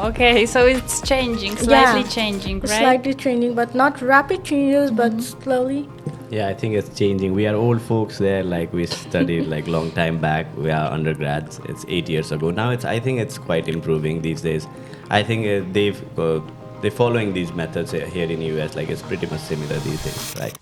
Okay, so it's changing, slightly changing, right? Slightly changing, but not rapid changes, but slowly. Yeah, I think it's changing. We are old folks there, like we studied like long time back. We are undergrads. It's 8 years ago. Now I think it's quite improving these days. I think they're following these methods here in US. Like it's pretty much similar these days, right?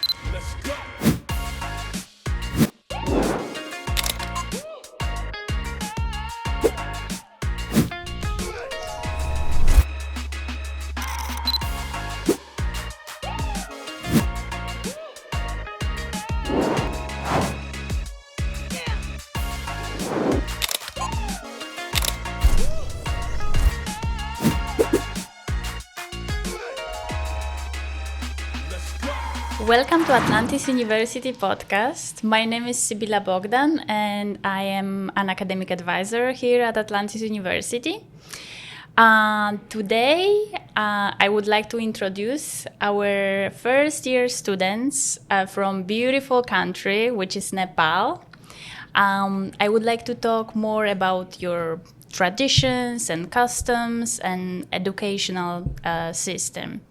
Welcome to Atlantis University Podcast. My name is Sybilla Bogdan and I am an academic advisor here at Atlantis University. Today, I would like to introduce our first year students from beautiful country, which is Nepal. I would like to talk more about your traditions and customs and educational system.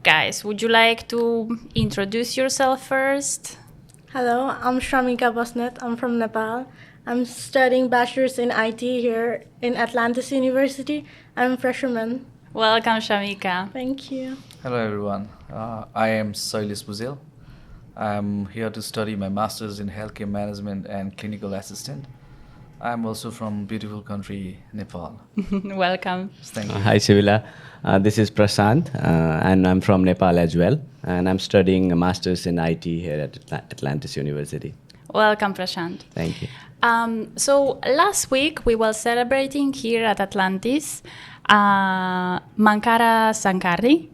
Guys, would you like to introduce yourself first? Hello, I'm Shramika Basnet. I'm from Nepal. I'm studying bachelor's in IT here in Atlantis University. I'm a freshman. Welcome, Shramika. Thank you. Hello everyone, I am Sybilla Bogdan. I'm here to study my master's in healthcare management and clinical assistant. I'm also from beautiful country, Nepal. Welcome. Thank you. Hi, Sybilla. This is Prashant, and I'm from Nepal as well. And I'm studying a master's in IT here at Atlantis University. Welcome, Prashant. Thank you. So last week we were celebrating here at Atlantis Mankara Sankari.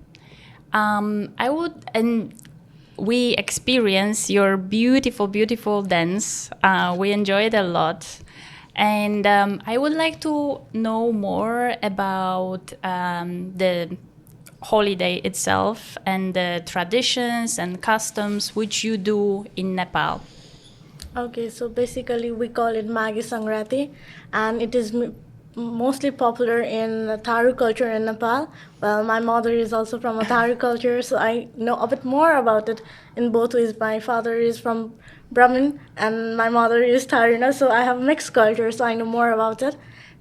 We experienced your beautiful dance. We enjoyed a lot. And I would like to know more about the holiday itself and the traditions and customs which you do in Nepal. Okay, so basically we call it Magi Sangrati, and it is mostly popular in Tharu culture in Nepal. Well, my mother is also from a Tharu culture, so I know a bit more about it in both ways. My father is from Brahmin and my mother is Tharuna, so I have mixed culture, so I know more about it.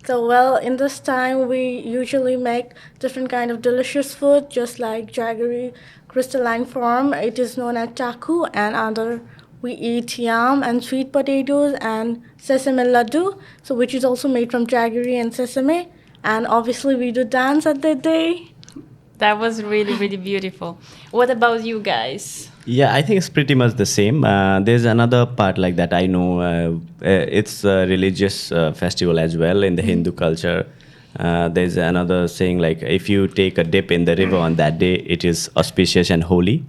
So, well, in this time, we usually make different kind of delicious food, just like jaggery, crystalline form. It is known as chaku, and other we eat yam and sweet potatoes and sesame laddu, so which is also made from jaggery and sesame. And obviously, we do dance at that day. That was really beautiful. What about you guys? Yeah, I think it's pretty much the same. There's another part like that I know. It's a religious festival as well in the Hindu culture. There's another saying like if you take a dip in the river on that day, it is auspicious and holy.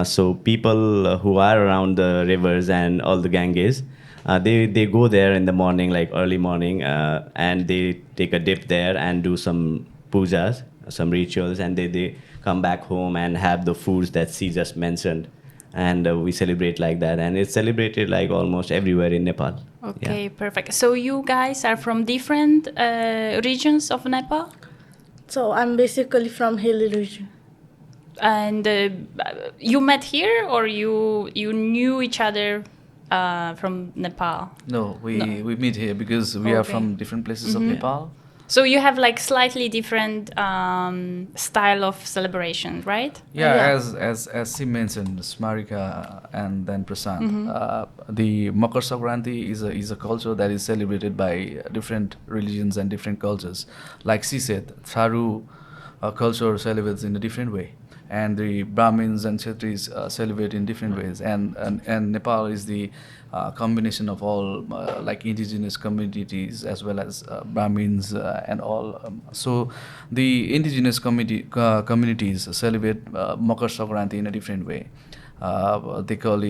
So people who are around the rivers and all the Ganges, they go there in the morning, like early morning, and they take a dip there and do some pujas, some rituals, and they come back home and have the foods that she just mentioned, and we celebrate like that, and it's celebrated like almost everywhere in Nepal. Okay, Yeah. perfect. So you guys are from different regions of Nepal? So I'm basically from hilly region. And you met here or you knew each other from Nepal? No, we meet here because we are from different places of Nepal. So you have like slightly different style of celebration, right? Yeah, as she mentioned, Shramika and then Prashant, the Makar Sankranti is a culture that is celebrated by different religions and different cultures. Like she said, Tharu culture celebrates in a different way, and the Brahmins and Kshatris celebrate in different ways. And Nepal is the combination of all like indigenous communities as well as Brahmins and all. So the indigenous communities celebrate Makar Sankranti in a different way. They call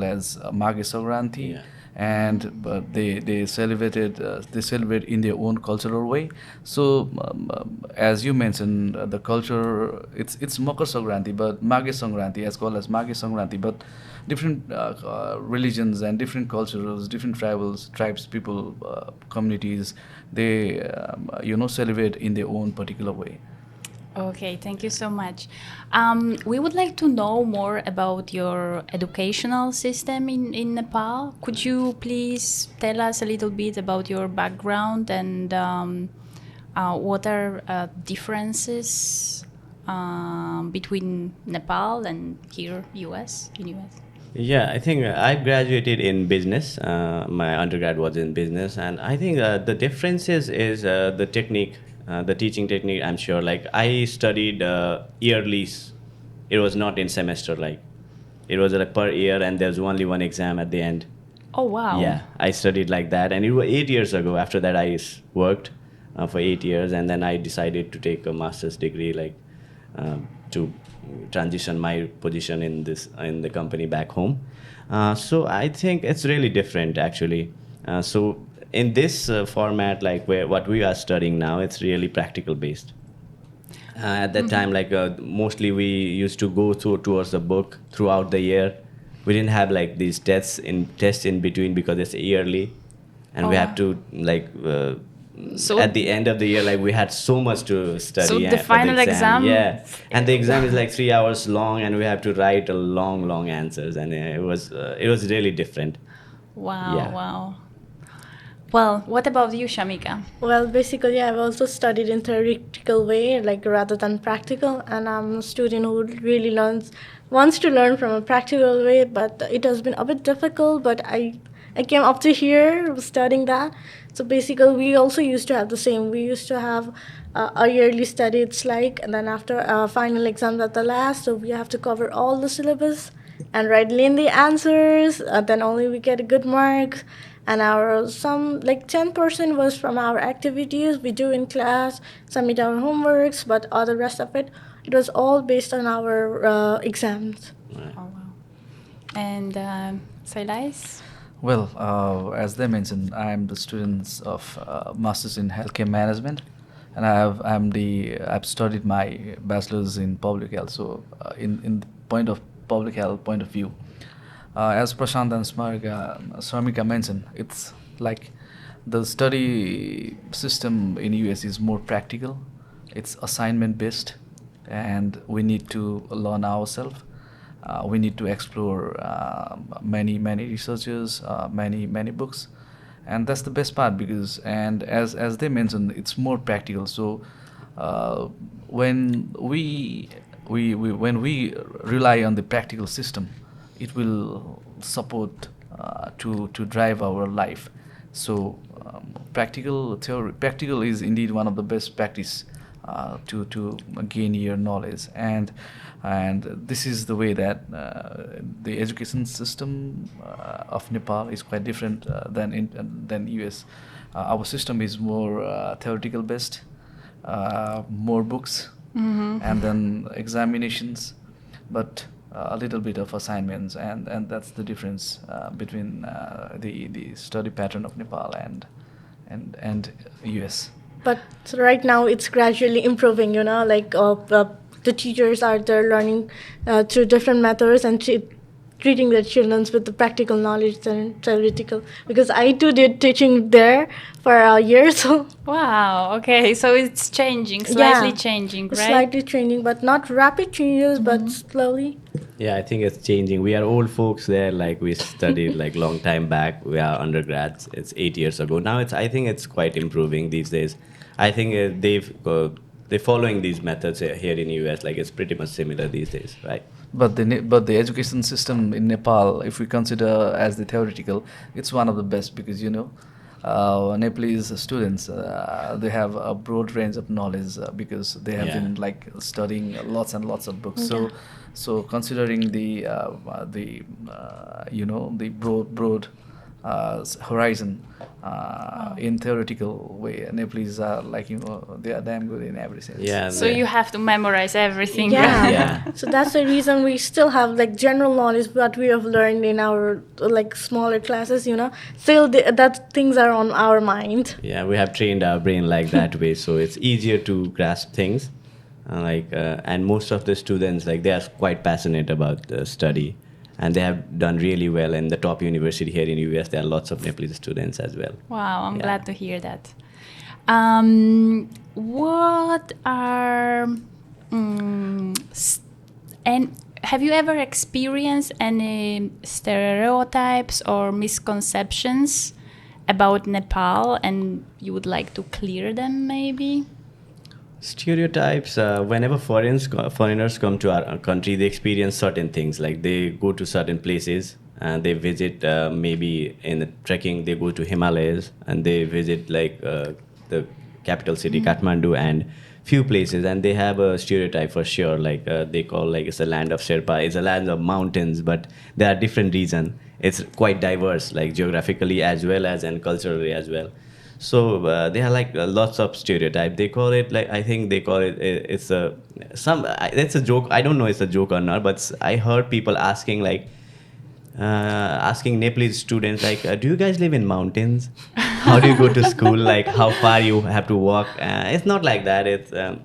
as Magi Sankranti. Yeah. but they celebrate in their own cultural way. So as you mentioned, the culture, it's Makar Sankranti, but Mage Sankranti, as called as Mage Sankranti, but different religions and different cultures, different tribes, people, communities, they celebrate in their own particular way. Okay, thank you so much. We would like to know more about your educational system in Nepal. Could you please tell us a little bit about your background and what are differences between Nepal and here, US, in US? Yeah, I think I graduated in business. My undergrad was in business, and I think the differences is the technique, the teaching technique. I'm sure. Like I studied yearlies. It was not in semester. Like it was like per year, and there's only one exam at the end. Oh, wow. Yeah, I studied like that, and it was 8 years ago. After that, I worked for 8 years, and then I decided to take a master's degree, like to transition my position in the company back home. So I think it's really different actually. So in this format, like what we are studying now, it's really practical based. At that time, like mostly we used to go towards the book throughout the year. We didn't have like these tests in between because it's yearly, and we have to like. So at the end of the year, like we had so much to study. So the for final exam, yeah, and the exam is like 3 hours long, and we have to write a long answers, and it was really different. Wow, Yeah. wow. Well, what about you, Shramika? Well, basically, I've also studied in theoretical way, like rather than practical, and I'm a student who really wants to learn from a practical way, but it has been a bit difficult. But I came up to here studying that. So basically, we also used to have the same. We used to have a yearly study, it's like, and then after final exams at the last, so we have to cover all the syllabus and write lengthy answers. Then only we get a good marks. And some like 10% was from our activities we do in class, submit our homeworks, but all the rest of it was all based on our exams. Oh, wow. And Sailais? Well, as they mentioned, I am the students of Masters in Healthcare Management, and I've studied my bachelor's in public health. So, in the point of public health point of view, as Prashant and Shramika mentioned, it's like the study system in US is more practical. It's assignment based, and we need to learn ourselves. We need to explore many researchers, many books, and that's the best part because, and as they mentioned, it's more practical. So when we rely on the practical system, it will support to drive our life. So practical is indeed one of the best practice to gain your knowledge, and this is the way that the education system of Nepal is quite different than US. Our system is more theoretical based, more books, and then examinations, but a little bit of assignments, and that's the difference between the study pattern of Nepal and US. But right now it's gradually improving, like the teachers are there learning through different methods and treating their children with the practical knowledge and theoretical. Because I too did teaching there for a year, so. Wow, okay, so it's changing, slightly changing, right? Slightly changing, but not rapid changes, but slowly. Yeah, I think it's changing. We are old folks there. Like we studied like long time back. We are undergrads. It's 8 years ago. Now I think it's quite improving these days. I think they're following these methods here in US. Like it's pretty much similar these days, right? But the education system in Nepal, if we consider as the theoretical, it's one of the best because Nepalese students they have a broad range of knowledge because they have been like studying lots and lots of books. So considering the broad horizon. In theoretical way, Nepalese are like, they are damn good in every sense. Yeah. So you have to memorize everything. Yeah. Yeah. So that's the reason we still have like general knowledge what we have learned in our like smaller classes, Still that things are on our mind. Yeah, we have trained our brain like that way, so it's easier to grasp things. And most of the students, like, they are quite passionate about the study, and they have done really well in the top university here in US. There are lots of Nepalese students as well. Wow, I'm Yeah. glad to hear that. What are and have you ever experienced any stereotypes or misconceptions about Nepal, and you would like to clear them, maybe? Stereotypes, whenever foreigners come to our country, they experience certain things. Like, they go to certain places and they visit, maybe in the trekking, they go to Himalayas and they visit like the capital city, Kathmandu, and few places, and they have a stereotype for sure. Like, they call, like, it's a land of Sherpa, it's a land of mountains, but there are different reasons. It's quite diverse, like geographically as well as and culturally as well. So there are like lots of stereotypes. They call it, like, I think they call it, it's a joke. I don't know it's a joke or not, but I heard people asking, like, asking Nepalese students, like, do you guys live in mountains? How do you go to school? Like, how far you have to walk? It's not like that. It's there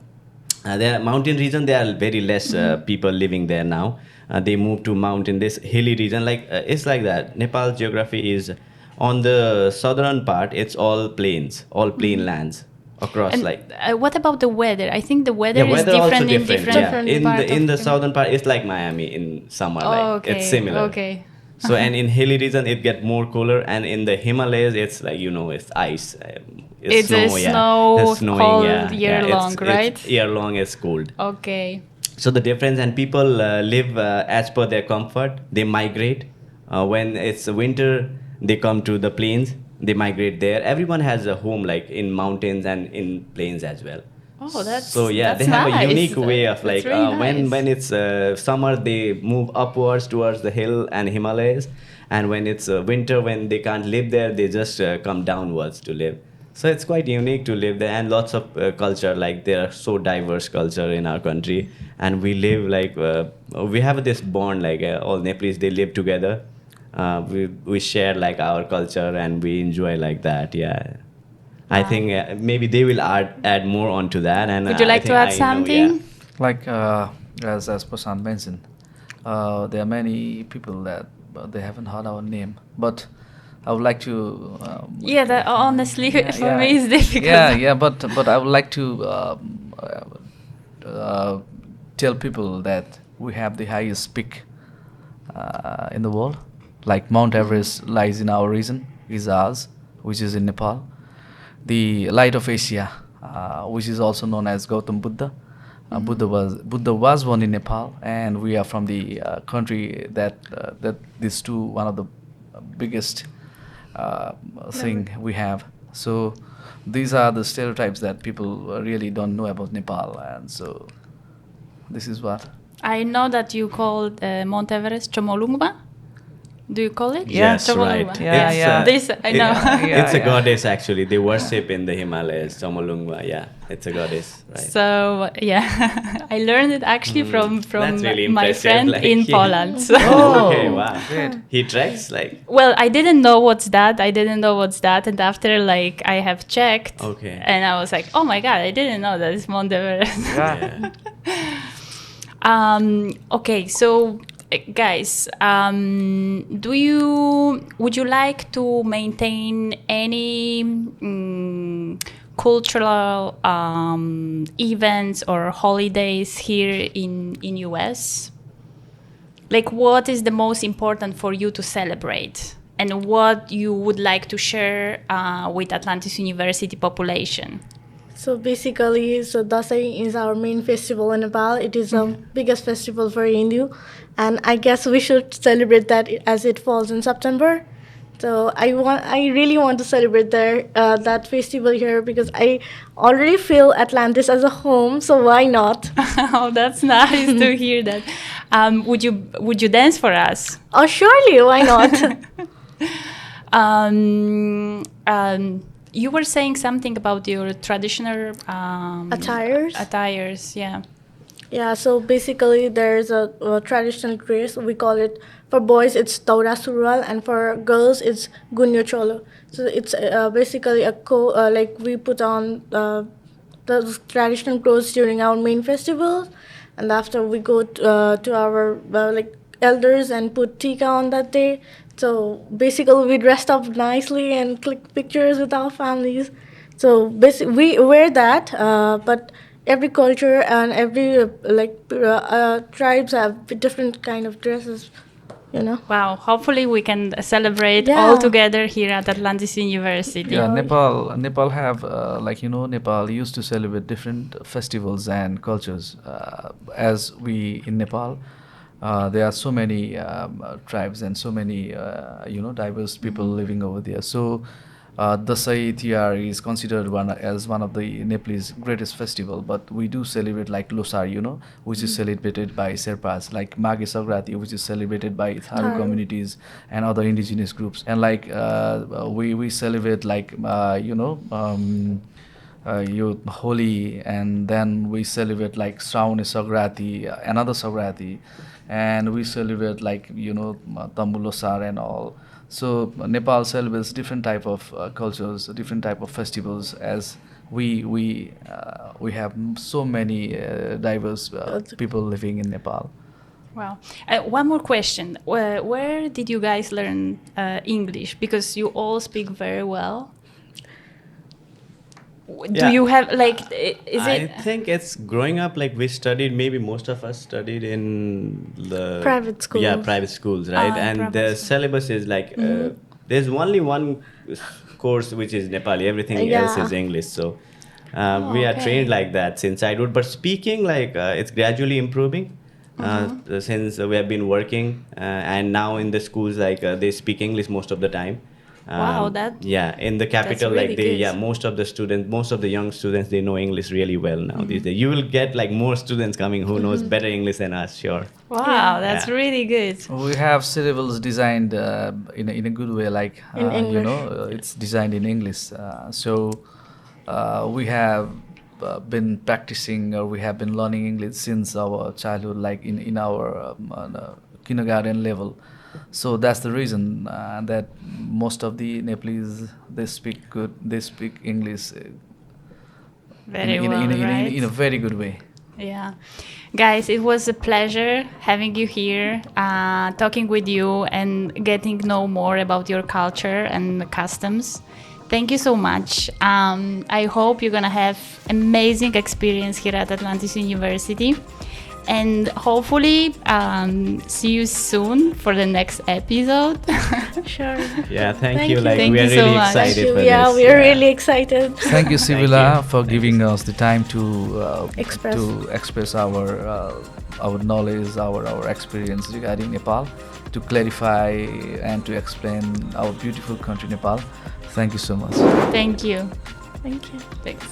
are mountain region. There are very less people living there now. They moved to mountain, this hilly region. Like, it's like that. Nepal's geography is, on the southern part, it's all plains, all plain lands across. And like, what about the weather? I think the weather is weather also different in different Yeah. part In the of- southern part, it's like Miami in summer. Oh, Like, okay. it's similar. Okay. So, and in hilly region, it get more cooler, and in the Himalayas, it's like, it's ice. It's snow, a snow, It's snowing, cold year It's- long, right? It's year long, it's cold. Okay. So the difference, and people live as per their comfort. They migrate. When it's winter, they come to the plains. They migrate there. Everyone has a home, like in mountains and in plains as well. Oh, that's So yeah, that's they have nice. a unique way of, That's like, really nice. when it's summer, they move upwards towards the hill and Himalayas, and when it's winter, when they can't live there, they just come downwards to live. So it's quite unique to live there, and lots of culture. Like, there are so diverse culture in our country, and we live like we have this bond. Like, all Nepalese, they live together. We share like our culture, and we enjoy like that. Yeah. I think maybe they will add more onto that. And Would you I like to think add I know, something? yeah. Like, as Prasant mentioned, there are many people that they haven't heard our name, but I would like to. Yeah, that honestly for yeah. me is difficult. Yeah, but I would like to tell people that we have the highest peak in the world. Like, Mount Everest lies in our region, is ours, which is in Nepal. The Light of Asia, which is also known as Gautam Buddha. Buddha was born in Nepal, and we are from the country that these two, one of the biggest thing we have. So these are the stereotypes that people really don't know about Nepal, and so this is what. I know that you call Mount Everest Chomolungma. Do you call it? Yeah. Yes, Chomolungma. right. Yeah, yeah. This I know. It's a yeah. goddess, actually. They worship in the Himalayas, Chomolungma. Yeah, it's a goddess, right? So yeah, I learned it actually from That's really my impressive, friend like, in yeah. Poland. So. Oh, Okay, wow. great. He treks, like, Well, I didn't know what's that. And after, like, I have checked. Okay. And I was like, oh my god, I didn't know that it's Mount Everest. Yeah. Okay, so guys, would you like to maintain any cultural events or holidays here in US? Like, what is the most important for you to celebrate, and what you would like to share with Atlantis University population? So basically, Dasai is our main festival in Nepal. It is the biggest festival for Hindu, and I guess we should celebrate that as it falls in September. So I really want to celebrate that festival here, because I already feel Atlantis as a home. So why not? Oh, that's nice to hear that. Would you dance for us? Oh, surely, why not? You were saying something about your traditional attires, yeah. Yeah, so basically there's a traditional dress. We call it, for boys it's taura surwal, and for girls it's gunyo cholo. So it's basically like we put on the traditional clothes during our main festivals, and after we go to our like elders and put tika on that day. So basically we dressed up nicely and click pictures with our families. So basically we wear that, but every culture and every tribes have different kind of dresses, you know. Wow, hopefully we can celebrate Yeah. all together here at Atlantis University. Yeah, Nepal have Nepal used to celebrate different festivals and cultures. As we in Nepal, there are so many tribes and so many diverse people living over there. So Dasai Tiar is considered as one of the Nepalese greatest festival, but we do celebrate like Losar, which is celebrated by Sherpas, like Mage Sagrati, which is celebrated by Tharu communities and other indigenous groups, and like we celebrate like Holi, and then we celebrate like Shravan Sagrati, another Sagrati, and we celebrate like Tambu Losar and all. So Nepal celebrates different type of cultures, different type of festivals, as we have so many diverse people living in Nepal. Wow. One more question. Where did you guys learn English? Because you all speak very well. Do you have like? I think it's growing up. Like we studied. Maybe most of us studied in the Private schools. Yeah, private schools, right? And the syllabus is like there's only one course which is Nepali. Everything else is English. So we are trained like that since childhood. But speaking, like it's gradually improving. Since we have been working, and now in the schools, like they speak English most of the time. Wow, in the capital, really like they good. most of the young students, they know English really well now these days. You will get like more students coming who knows better English than us, sure. Wow, that's really good. We have syllables designed in a good way, like In English. it's designed in English. So we have been practicing, or we have been learning English since our childhood, like in our kindergarten level. So that's the reason that most of the Nepalese, they speak English Very well, right? in a very good way. Yeah. Guys, it was a pleasure having you here, talking with you and getting to know more about your culture and customs. Thank you so much. I hope you're going to have amazing experience here at Atlantis University. And hopefully see you soon for the next episode. Sure. Yeah, thank you. you. Like Thank we are you so really much. excited for Yeah, this. we are really excited. Thank you, Sybilla, for giving us the time to Express. express our knowledge, our experience regarding Nepal, to clarify and to explain our beautiful country, Nepal. Thank you so much. Thank you. Thank you. Thanks.